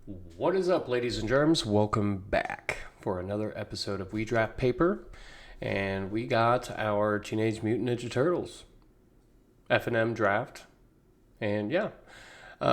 What is up, ladies and germs? Welcome back for another episode of We Draft Paper. And we got our Teenage Mutant Ninja Turtles F&M draft. And yeah,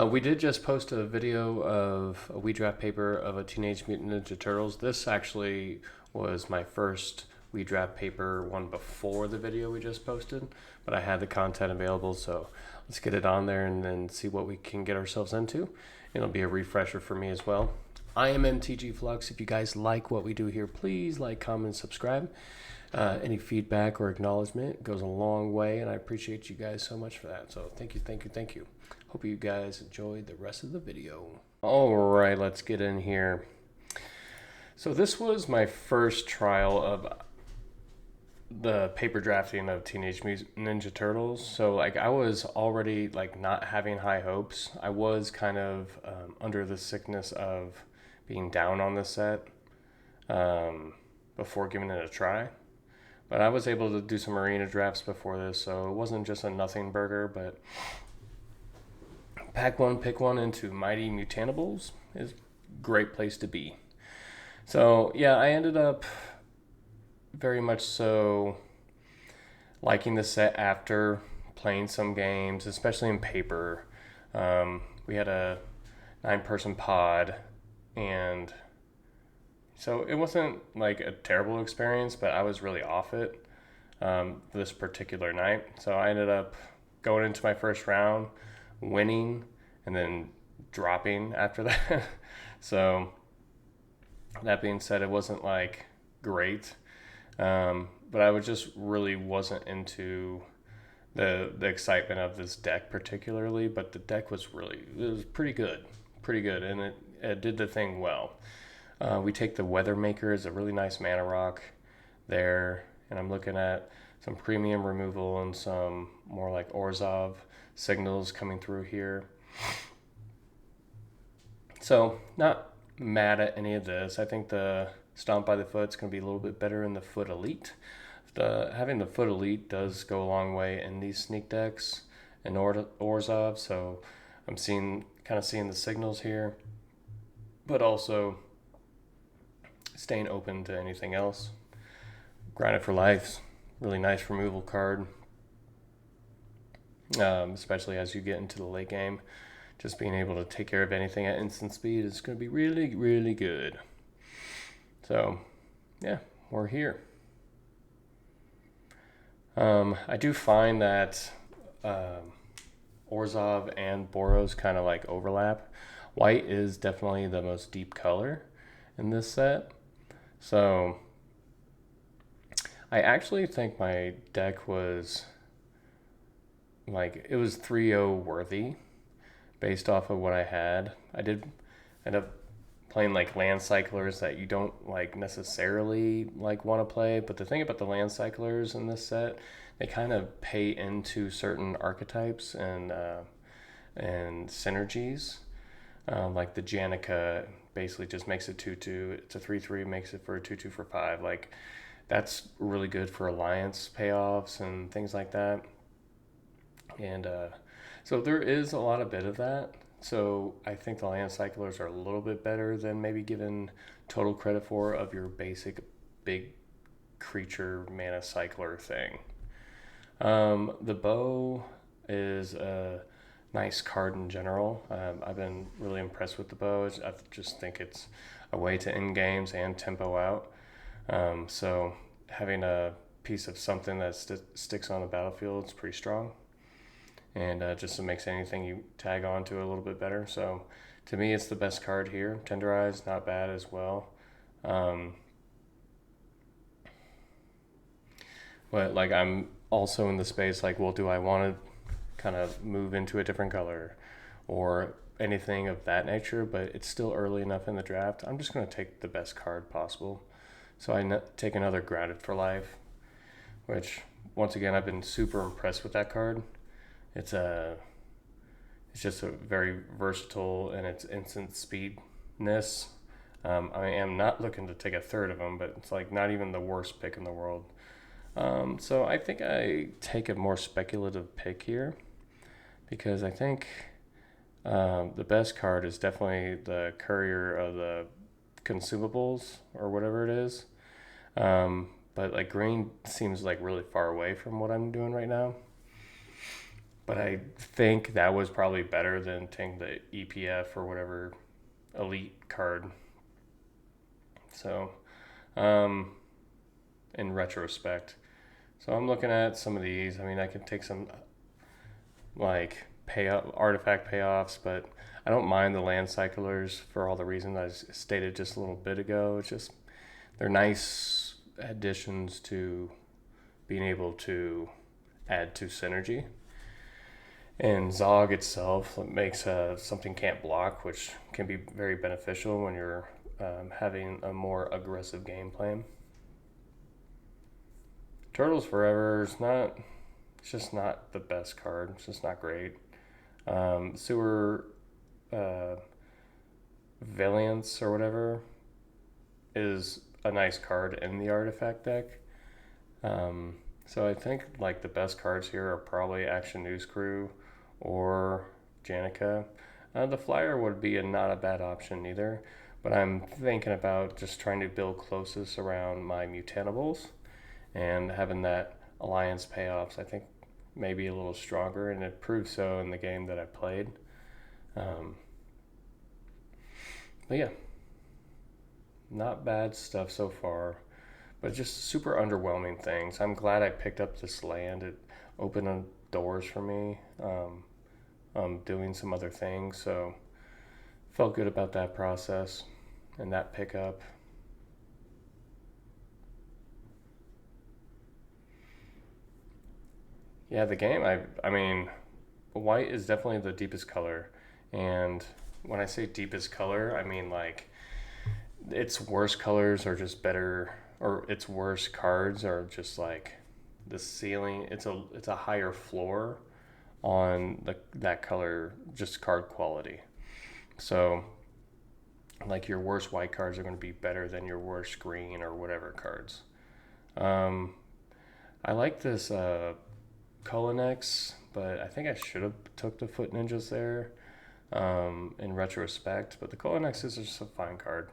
we did just post a video of a We Draft Paper of a Teenage Mutant Ninja Turtles. This actually was my first We Draft Paper one before the video we just posted. But I had the content available, so let's get it on there and then see what we can get ourselves into. It'll be a refresher for me as well. I am MTG Flux. If you guys like what we do here, please like, comment, subscribe. Any feedback or acknowledgement goes a long way, and I appreciate you guys so much for that. So thank you, thank you, thank you. Hope you guys enjoyed the rest of the video. All right, let's get in here. So this was my first trial of the paper drafting of Teenage Mutant Ninja Turtles. So I was already not having high hopes. I was kind of under the sickness of being down on the set before giving it a try. But I was able to do some arena drafts before this, so it wasn't just a nothing burger. But pack one, pick one into Mighty Mutantables is a great place to be. So yeah, I ended up very much so liking the set after playing some games, especially in paper. We had a 9-person pod, and so it wasn't like a terrible experience, but I was really off it this particular night. So I ended up going into my first round, winning, and then dropping after that. So that being said, it wasn't like great. But I just really wasn't into the excitement of this deck particularly. But the deck was pretty good, and it did the thing well. We take the Weathermaker as a really nice mana rock there, and I'm looking at some premium removal and some more like Orzhov signals coming through here. So not mad at any of this. I think the Stomp by the Foot is going to be a little bit better in the Foot Elite. Having the Foot Elite does go a long way in these sneak decks and Orzhov, so I'm seeing the signals here, but also staying open to anything else. Grind It for Life, really nice removal card, especially as you get into the late game. Just being able to take care of anything at instant speed is going to be really, really good. So, yeah, we're here. I do find that Orzhov and Boros kind of like overlap. White is definitely the most deep color in this set. So, I actually think my deck was it was 3-0 worthy based off of what I had. I did end up playing land cyclers that you don't necessarily want to play, but the thing about the land cyclers in this set, they kind of pay into certain archetypes and synergies. Like the Janica basically just makes it 2/2. It's a 3/3, makes it for a 2/2 for 5. That's really good for alliance payoffs and things like that. And so there is a lot of bit of that. So I think the land cyclers are a little bit better than maybe given total credit for of your basic big creature mana cycler thing. The bow is a nice card in general. I've been really impressed with the bow. I just think it's a way to end games and tempo out. So having a piece of something that sticks on the battlefield is pretty strong. And just makes anything you tag onto a little bit better. So to me, it's the best card here. Tenderize, not bad as well. But I'm also in the space well, do I want to kind of move into a different color or anything of that nature? But it's still early enough in the draft. I'm just going to take the best card possible. So I take another Grind It for Life, which once again, I've been super impressed with that card. It's just a very versatile and its instant speedness. I am not looking to take a third of them, but it's not even the worst pick in the world. So I think I take a more speculative pick here because I think The best card is definitely the Courier of the Consumables or whatever it is. But like green seems like really far away from what I'm doing right now. But I think that was probably better than taking the EPF or whatever elite card. So, um, in retrospect, so I'm looking at some of these. I mean, I can take some like artifact payoffs, but I don't mind the land cyclers for all the reasons I stated just a little bit ago. It's just they're nice additions to being able to add to synergy. And Zog itself makes something can't block, which can be very beneficial when you're having a more aggressive game plan. Turtles Forever is not. It's just not the best card. It's just not great. Sewer uh, Valiance or whatever is a nice card in the artifact deck. So I think like the best cards here are probably Action News Crew or Janica. The flyer would be not a bad option either, but I'm thinking about just trying to build closest around my Mutantables and having that alliance payoffs. I think maybe a little stronger, and it proved so in the game that I played. Um, but yeah, not bad stuff so far, but just super underwhelming things. I'm glad I picked up this land. It opened doors for me. Doing some other things, so felt good about that process and that pickup. Yeah, the game. I mean, white is definitely the deepest color, and when I say deepest color, I mean like its worst colors are just better, or its worst cards are just like the ceiling. It's a higher floor on that color, just card quality. So like your worst white cards are going to be better than your worst green or whatever cards. Um, I like this Cullinex, but I think I should have took the Foot Ninjas there in retrospect. But the Cullinex is just a fine card.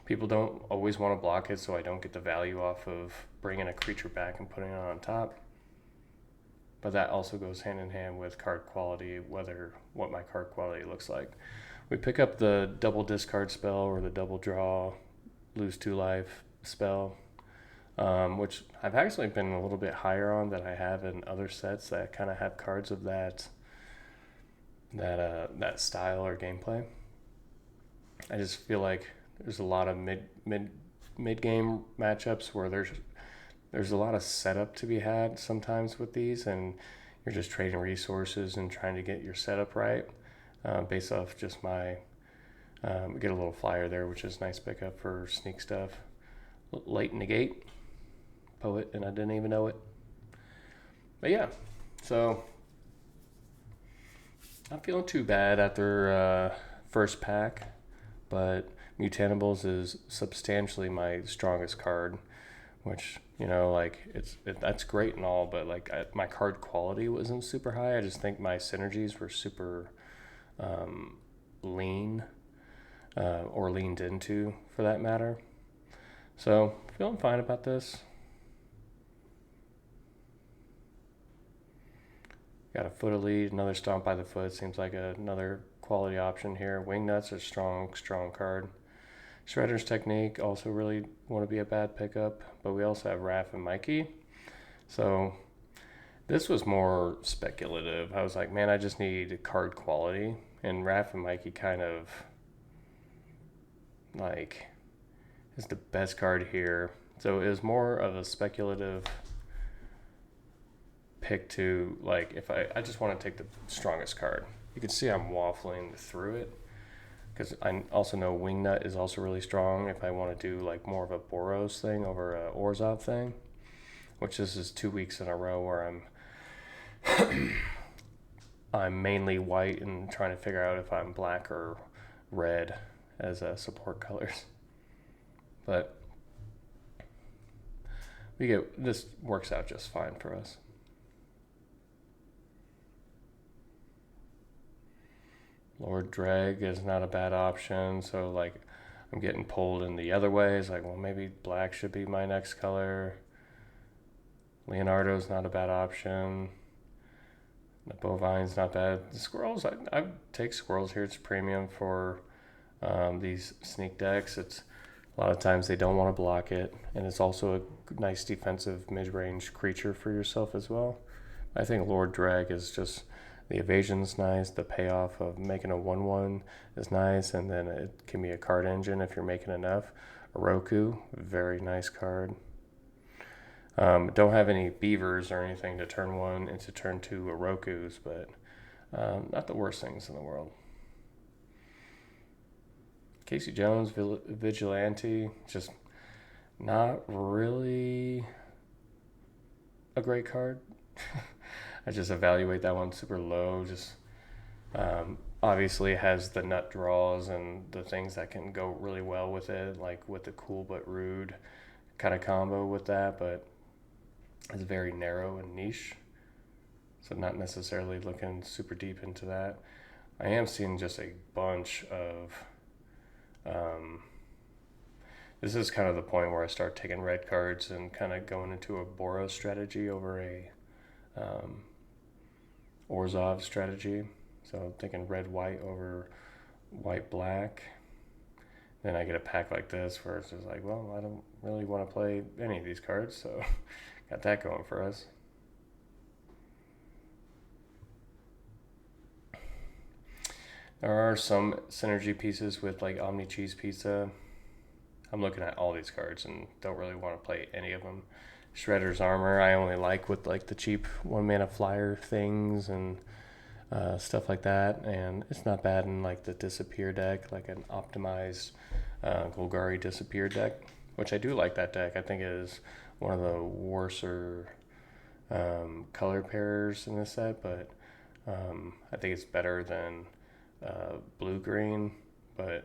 People don't always want to block it, so I don't get the value off of bringing a creature back and putting it on top. But that also goes hand in hand with card quality, whether what my card quality looks like. We pick up the double discard spell or the double draw, lose 2 life spell, which I've actually been a little bit higher on than I have in other sets that kind of have cards of that style or gameplay. I just feel like there's a lot of mid game matchups where there's a lot of setup to be had sometimes with these, and you're just trading resources and trying to get your setup right. Based off just my get a little flyer there, which is nice pickup for sneak stuff. Late negate, poet, and I didn't even know it. But yeah, so not feeling too bad after first pack, but Mutantables is substantially my strongest card, which like that's great and all, but like my card quality wasn't super high. I just think my synergies were super lean or leaned into for that matter. So feeling fine about this. Got a Foot Elite, another Stomp by the Foot. Seems like another quality option here. Wingnuts are strong card. Shredder's Technique also really want to be a bad pickup, but we also have Raph and Mikey. So this was more speculative. I was like, man, I just need card quality, and Raph and Mikey kind of like is the best card here. So it was more of a speculative pick to like if I just want to take the strongest card. You can see I'm waffling through it because I also know Wingnut is also really strong if I want to do like more of a Boros thing over a Orzhov thing, which this is 2 weeks in a row where I'm mainly white and trying to figure out if I'm black or red as support colors. But this works out just fine for us. Lord Dreg is not a bad option. So like I'm getting pulled in the other way. It's like, well, maybe black should be my next color. Leonardo's not a bad option. The bovine's not bad. The squirrels, I take squirrels here. It's premium for these sneak decks. It's a lot of times they don't want to block it, and it's also a nice defensive mid-range creature for yourself as well. I think Lord Dreg is just the evasion's nice. The payoff of making a 1/1 is nice, and then it can be a card engine if you're making enough. Oroku, very nice card. Don't have any beavers or anything to turn one into turn two Orokus, but not the worst things in the world. Casey Jones, Vigilante, just not really a great card. I just evaluate that one super low. Just obviously has the nut draws and the things that can go really well with it, like with the cool but rude kind of combo with that, but it's very narrow and niche. So not necessarily looking super deep into that. I am seeing just a bunch of this is kind of the point where I start taking red cards and kind of going into a Boros strategy over a Orzhov strategy. So I'm thinking red-white over white-black. Then I get a pack like this where it's just like, well, I don't really want to play any of these cards, so got that going for us. There are some synergy pieces with like Omni Cheese Pizza. I'm looking at all these cards and don't really want to play any of them. Shredder's Armor I only like with like the cheap 1-mana flyer things and stuff like that, and it's not bad in like the Disappear deck, like an optimized Golgari Disappear deck, which I do like that deck. I think it is one of the worser color pairs in this set, but I think it's better than blue-green, but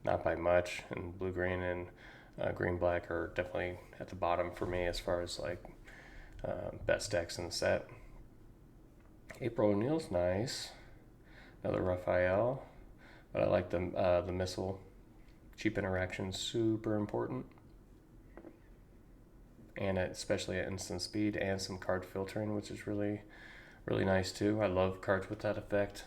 not by much, and blue-green and green-black are definitely at the bottom for me as far as like best decks in the set. April O'Neil's nice. Another Raphael. But I like the missile. Cheap interaction, super important. And especially at instant speed and some card filtering, which is really, really nice too. I love cards with that effect.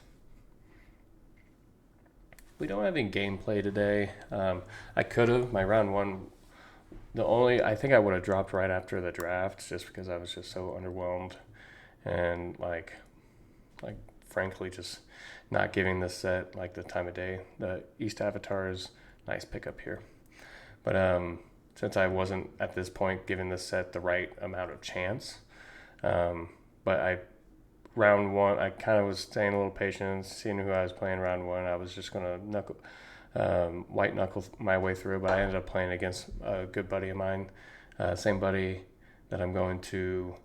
We don't have any gameplay today. I could have. My round one, I think I would have dropped right after the draft just because I was just so underwhelmed and like frankly just not giving this set like the time of day. The East Avatar is nice pickup here, but since I wasn't at this point giving this set the right amount of chance, but round one I kind of was staying a little patient, seeing who I was playing round one. I was just gonna white knuckle my way through, but I ended up playing against a good buddy of mine, same buddy that I'm going to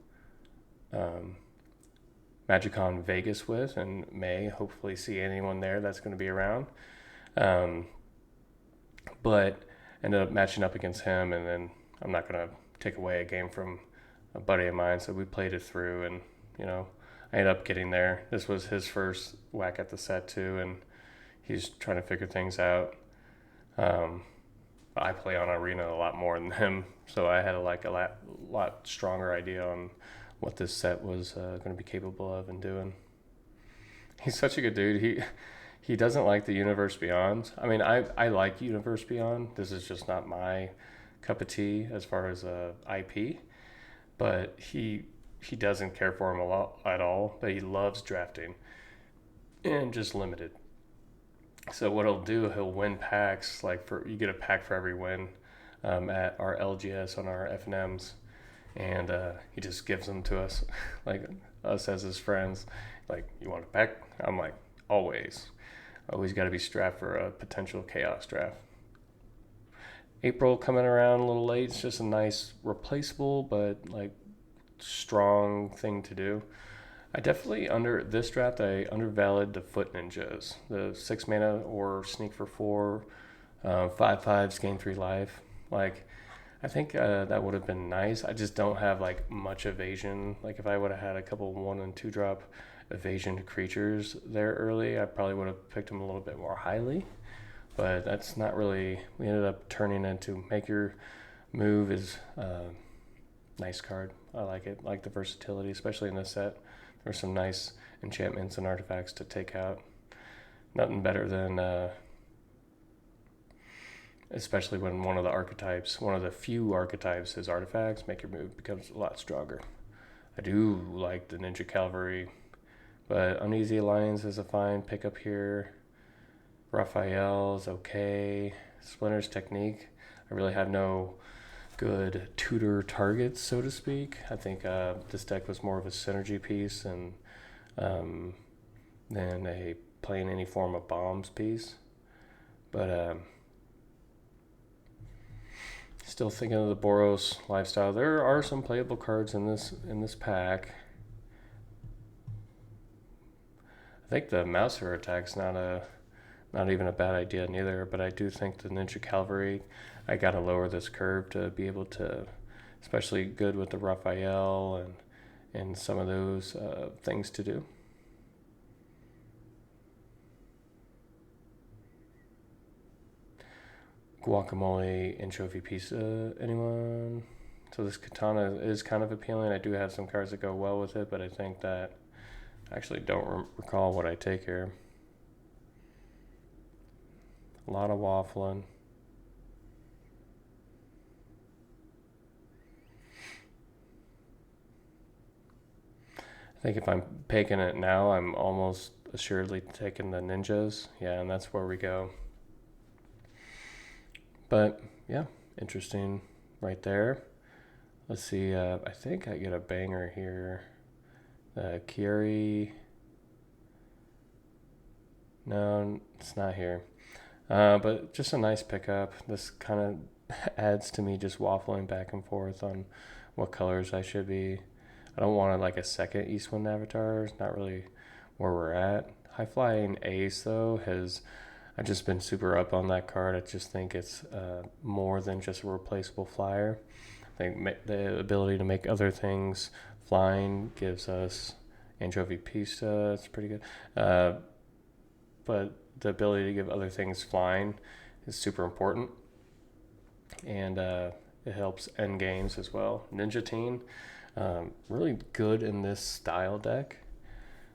MagicCon Vegas with and may hopefully see anyone there that's going to be around. But ended up matching up against him, and then I'm not going to take away a game from a buddy of mine, so we played it through, and I ended up getting there. This was his first whack at the set too, and he's trying to figure things out. I play on Arena a lot more than him, so I had a lot stronger idea on what this set was going to be capable of and doing. He's such a good dude. He doesn't like the Universe Beyond. I mean, I like Universe Beyond. This is just not my cup of tea as far as IP, but he doesn't care for him a lot at all. But he loves drafting and just limited. So what he'll do, he'll win packs. Like you get a pack for every win at our LGS on our FNMs, and he just gives them to us, like us as his friends. Like, you want a pack? I'm like, always got to be strapped for a potential chaos draft. April coming around a little late. It's just a nice replaceable but like strong thing to do. I definitely this draft I undervalued the Foot Ninjas, the 6 mana or sneak for 4, 5/5s gain 3 life. Like, I think that would have been nice. I just don't have like much evasion. Like if I would have had a couple 1 and 2 drop evasion creatures there early, I probably would have picked them a little bit more highly. But that's not really. We ended up turning into Make Your Move is a nice card. I like it. I like the versatility, especially in this set. There's some nice enchantments and artifacts to take out. Nothing better than, especially when one of the few archetypes is artifacts, Make Your Move becomes a lot stronger. I do like the Ninja Cavalry, but Uneasy Alliance is a fine pickup here. Raphael's okay. Splinter's Technique. I really have no good tutor targets, so to speak. I think this deck was more of a synergy piece and than a playing any form of bombs piece. But still thinking of the Boros lifestyle. There are some playable cards in this pack. I think the Mouser attack's not even a bad idea neither, but I do think the Ninja Cavalry, I gotta lower this curve to be able to, especially good with the Raphael and some of those things to do. Guacamole Anchovy Pizza, anyone? So this katana is kind of appealing. I do have some cards that go well with it, but I think that I actually don't recall what I take here. A lot of waffling. I think if I'm picking it now, I'm almost assuredly taking the ninjas. Yeah, and that's where we go. But yeah, interesting right there. Let's see. I think I get a banger here. Kieri. No, it's not here. But just a nice pickup. This kind of adds to me just waffling back and forth on what colors I should be. I don't want like a second Eastwind Avatar. It's not really where we're at. High Flying Ace though I've just been super up on that card. I just think it's more than just a replaceable flyer. I think the ability to make other things flying gives us Anchovy Pista. It's pretty good. But the ability to give other things flying is super important. And it helps end games as well. Ninja Teen, really good in this style deck.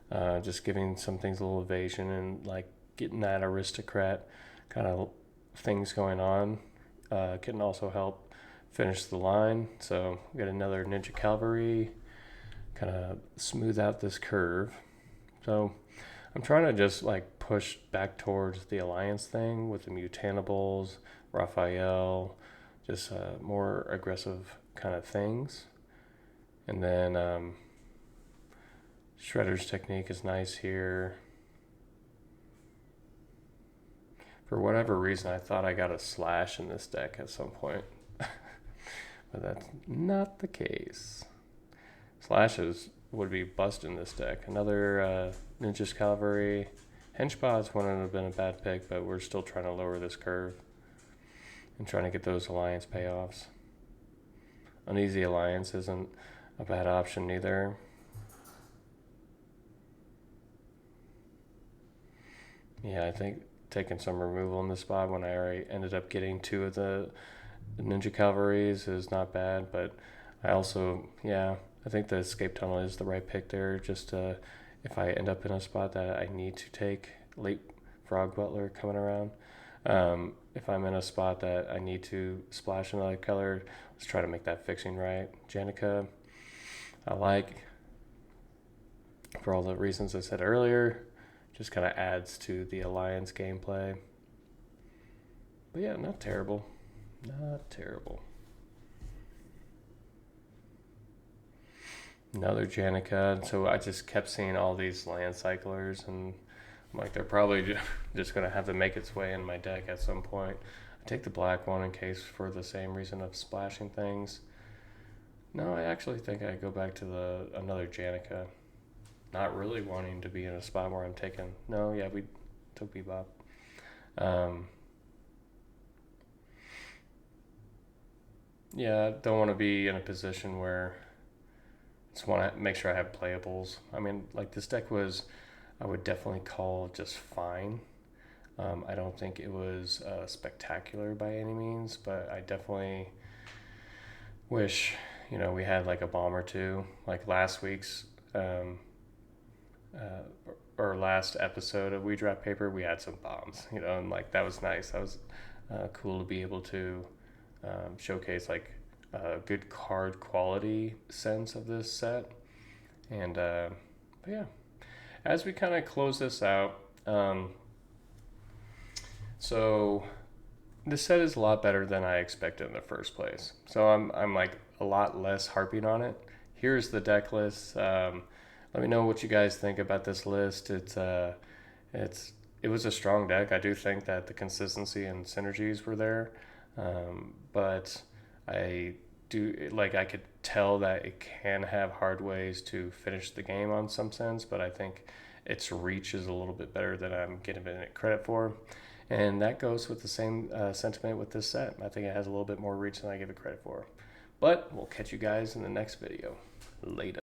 Just giving some things a little evasion and like getting that aristocrat kind of things going on. Can also help finish the line. So we got another Ninja Cavalry, kind of smooth out this curve. So I'm trying to just like push back towards the alliance thing with the Mutanables, Raphael, just more aggressive kind of things. And then Shredder's Technique is nice here. For whatever reason, I thought I got a Slash in this deck at some point. But that's not the case. Slashes would be bust in this deck. Another Ninja's Cavalry. Henchbots wouldn't have been a bad pick, but we're still trying to lower this curve and trying to get those alliance payoffs. Uneasy Alliance isn't a bad option either. Yeah, I think taking some removal in this spot when I already ended up getting two of the Ninja Cavalries is not bad, but I also, yeah, I think the Escape Tunnel is the right pick there. Just if I end up in a spot that I need to take late Frog Butler coming around, if I'm in a spot that I need to splash another color, let's try to make that fixing right. Janica, I like for all the reasons I said earlier. Just kind of adds to the Alliance gameplay. But yeah, not terrible. Not terrible. Another Janica. So I just kept seeing all these land cyclers, and I'm like, they're probably just going to have to make its way in my deck at some point. I take the black one in case for the same reason of splashing things. No, I actually think I go back to another Janica. Not really wanting to be in a spot where I'm taking. No, yeah, we took Bebop. Yeah, don't want to be in a position where just want to make sure I have playables. I mean, like this deck was, I would definitely call just fine. I don't think it was spectacular by any means, but I definitely wish, we had like a bomb or two. Like last week's or last episode of We Draft Paper, we had some bombs, and like that was nice. That was cool to be able to showcase like a good card quality sense of this set. And but yeah, as we kind of close this out, so this set is a lot better than I expected in the first place. So I'm like a lot less harping on it. Here's the deck list. Let me know what you guys think about this list. It was a strong deck. I do think that the consistency and synergies were there, but I could tell that it can have hard ways to finish the game on some sense. But I think its reach is a little bit better than I'm giving it credit for. And that goes with the same sentiment with this set. I think it has a little bit more reach than I give it credit for. But we'll catch you guys in the next video. Later.